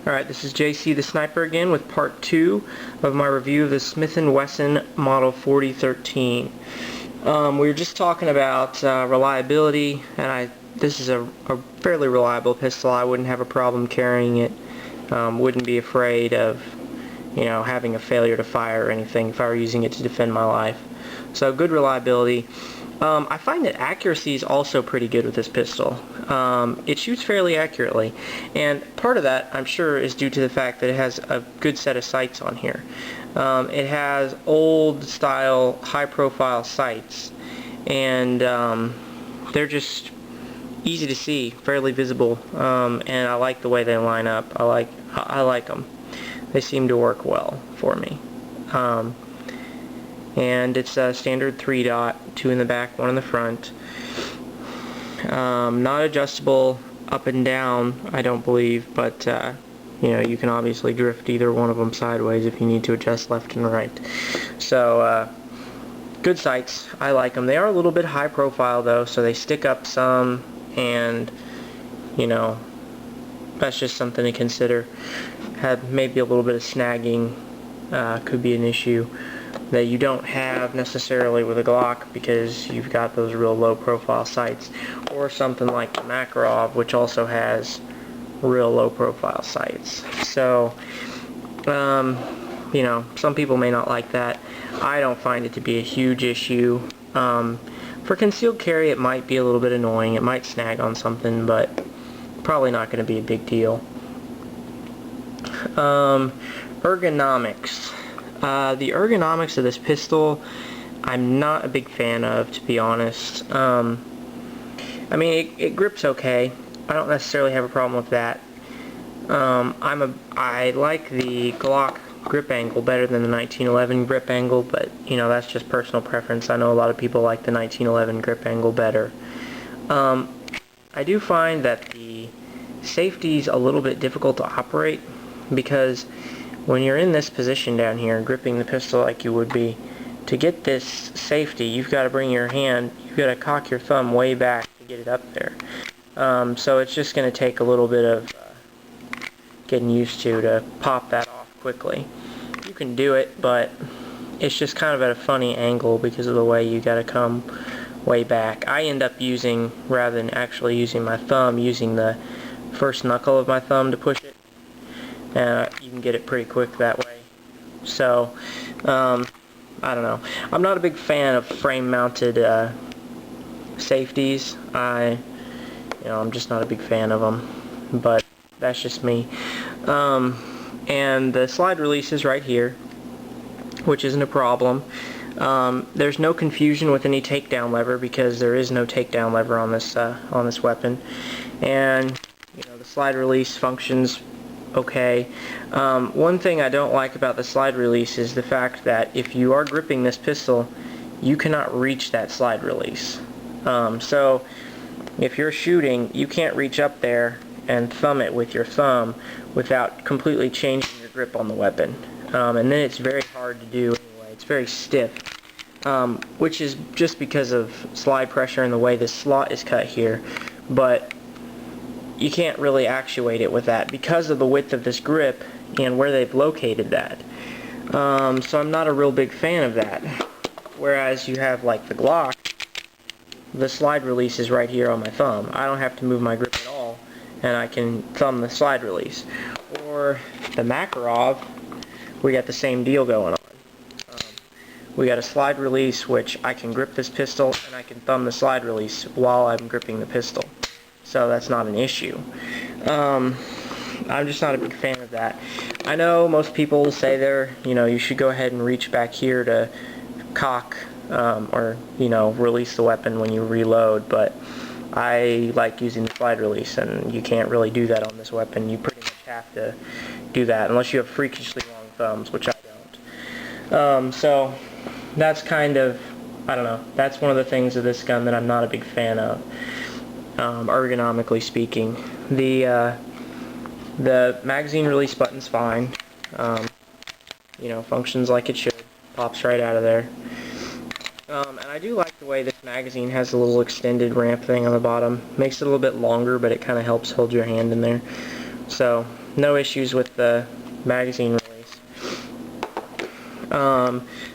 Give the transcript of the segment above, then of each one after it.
Alright, this is JC the Sniper again with part 2 of my review of the Smith & Wesson Model 4013. We were just talking about reliability, and this is a fairly reliable pistol. I wouldn't have a problem carrying it. Wouldn't be afraid of, having a failure to fire or anything if I were using it to defend my life. So good reliability. I find that accuracy is also pretty good with this pistol. It shoots fairly accurately, and part of that, I'm sure, is due to the fact that it has a good set of sights on here. It has old style, high profile sights, and they're just easy to see, fairly visible, and I like the way they line up. I like them. They seem to work well for me. And it's a standard 3-dot, 2 in the back, 1 in the front. Not adjustable up and down, I don't believe, but you can obviously drift either one of them sideways if you need to adjust left and right. So good sights, I like them. They are a little bit high profile though, so they stick up some, and that's just something to consider. Have maybe a little bit of snagging, could be an issue that you don't have necessarily with a Glock because you've got those real low profile sights, or something like the Makarov, which also has real low profile sights. So some people may not like that. I don't find it to be a huge issue. For concealed carry it might be a little bit annoying, it might snag on something, but probably not going to be a big deal. Ergonomics. The ergonomics of this pistol, I'm not a big fan of, to be honest. It grips okay. I don't necessarily have a problem with that. I like the Glock grip angle better than the 1911 grip angle, but that's just personal preference. I know a lot of people like the 1911 grip angle better. I do find that the safety's a little bit difficult to operate, because when you're in this position down here, gripping the pistol like you would be, to get this safety, you've got to bring your hand, you've got to cock your thumb way back to get it up there. So it's just going to take a little bit of getting used to pop that off quickly. You can do it, but it's just kind of at a funny angle because of the way you got to come way back. I end up using, rather than actually using my thumb, using the first knuckle of my thumb to push it. You can get it pretty quick that way. So, I don't know. I'm not a big fan of frame-mounted safeties. I'm just not a big fan of them. But that's just me. And the slide release is right here, which isn't a problem. There's no confusion with any takedown lever, because there is no takedown lever on this weapon. And the slide release functions okay. One thing I don't like about the slide release is the fact that if you are gripping this pistol, you cannot reach that slide release. So if you're shooting, you can't reach up there and thumb it with your thumb without completely changing your grip on the weapon. And then it's very hard to do anyway. It's very stiff, which is just because of slide pressure and the way this slot is cut here. But you can't really actuate it with that because of the width of this grip and where they've located that. So I'm not a real big fan of that. Whereas you have, like the Glock, the slide release is right here on my thumb. I don't have to move my grip at all, and I can thumb the slide release. Or the Makarov, we got the same deal going on. We got a slide release, which I can grip this pistol and I can thumb the slide release while I'm gripping the pistol. So that's not an issue. I'm just not a big fan of that. I know most people say you should go ahead and reach back here to cock or release the weapon when you reload, but I like using the slide release, and you can't really do that on this weapon. You pretty much have to do that unless you have freakishly long thumbs, which I don't. So that's kind of, I don't know, that's one of the things of this gun that I'm not a big fan of. Ergonomically speaking, the magazine release button's fine. Functions like it should. Pops right out of there. And I do like the way this magazine has a little extended ramp thing on the bottom. Makes it a little bit longer, but it kind of helps hold your hand in there. So no issues with the magazine release.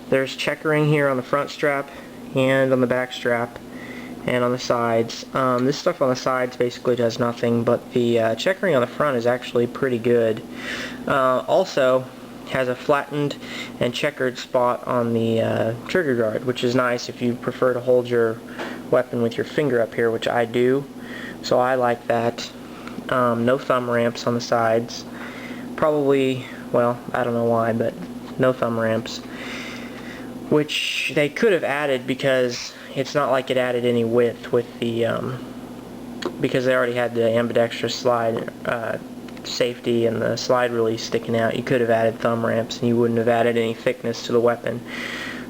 There's checkering here on the front strap and on the back strap and on the sides. This stuff on the sides basically does nothing, but the checkering on the front is actually pretty good. Also has a flattened and checkered spot on the trigger guard, which is nice if you prefer to hold your weapon with your finger up here, which I do, so I like that. No thumb ramps on the sides. Probably, well, I don't know why, but no thumb ramps, which they could have added, because it's not like it added any width with the because they already had the ambidextrous slide safety and the slide release sticking out. You could have added thumb ramps and you wouldn't have added any thickness to the weapon,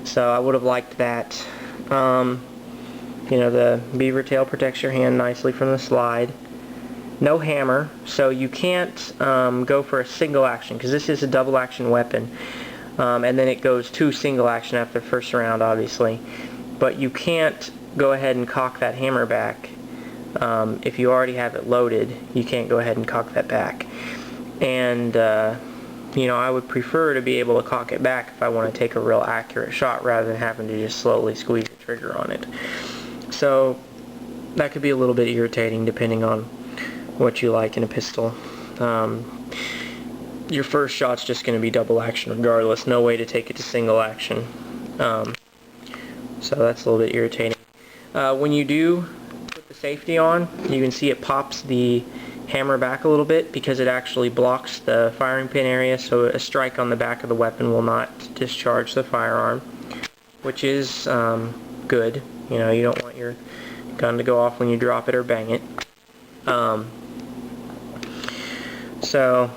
so I would have liked that. You know, the beaver tail protects your hand nicely from the slide. No hammer, so you can't go for a single action, because this is a double action weapon, and then it goes to single action after the first round, obviously. But you can't go ahead and cock that hammer back. If you already have it loaded, you can't go ahead and cock that back. And you know, I would prefer to be able to cock it back if I want to take a real accurate shot, rather than having to just slowly squeeze the trigger on it. So that could be a little bit irritating depending on what you like in a pistol. Your first shot's just going to be double action regardless. No way to take it to single action. So that's a little bit irritating. When you do put the safety on, you can see it pops the hammer back a little bit, because it actually blocks the firing pin area, so a strike on the back of the weapon will not discharge the firearm, which is good. You know, you don't want your gun to go off when you drop it or bang it. So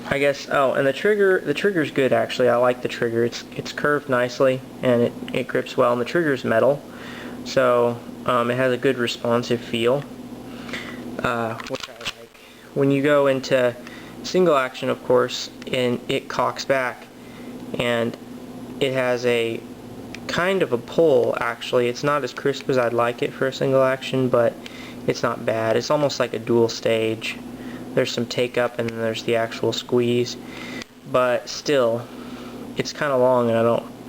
I guess, oh, and the trigger's good actually. I like the trigger. It's curved nicely, and it grips well, and the trigger's metal, so it has a good responsive feel, which I like. When you go into single action, of course, and it cocks back, and it has a kind of a pull. Actually, it's not as crisp as I'd like it for a single action, but it's not bad. It's almost like a dual stage. There's some take up and then there's the actual squeeze, but still it's kind of long, and I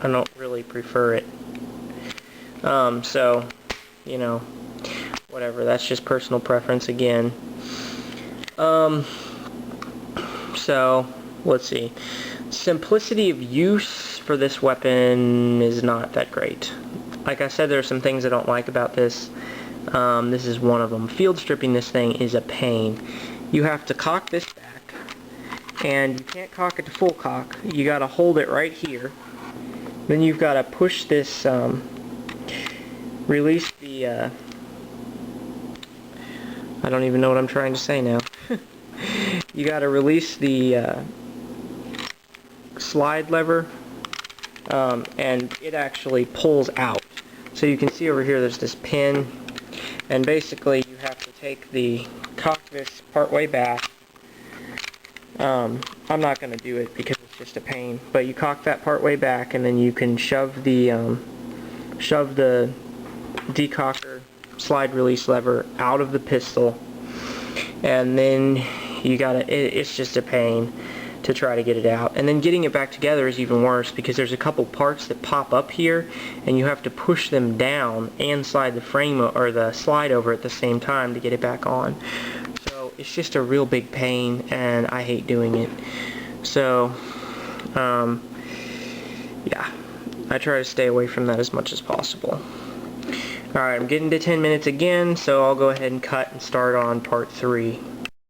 don't really prefer it. So, you know, whatever, that's just personal preference again. So let's see. Simplicity of use for this weapon is not that great. Like I said, there are some things I don't like about this. This is one of them. Field stripping this thing is a pain. You have to cock this back, and you can't cock it to full cock. You gotta hold it right here. Then you've gotta push this, release the, I don't even know what I'm trying to say now. You gotta release the, slide lever, and it actually pulls out. So you can see over here there's this pin, and basically you have to take the cock this part way back. I'm not going to do it because it's just a pain, but you cock that part way back, and then you can shove the decocker slide release lever out of the pistol, and then you gotta, it's just a pain to try to get it out. And then getting it back together is even worse, because there's a couple parts that pop up here, and you have to push them down and slide the frame or the slide over at the same time to get it back on. So it's just a real big pain, and I hate doing it. So yeah, I try to stay away from that as much as possible. Alright, I'm getting to 10 minutes again, so I'll go ahead and cut and start on part 3.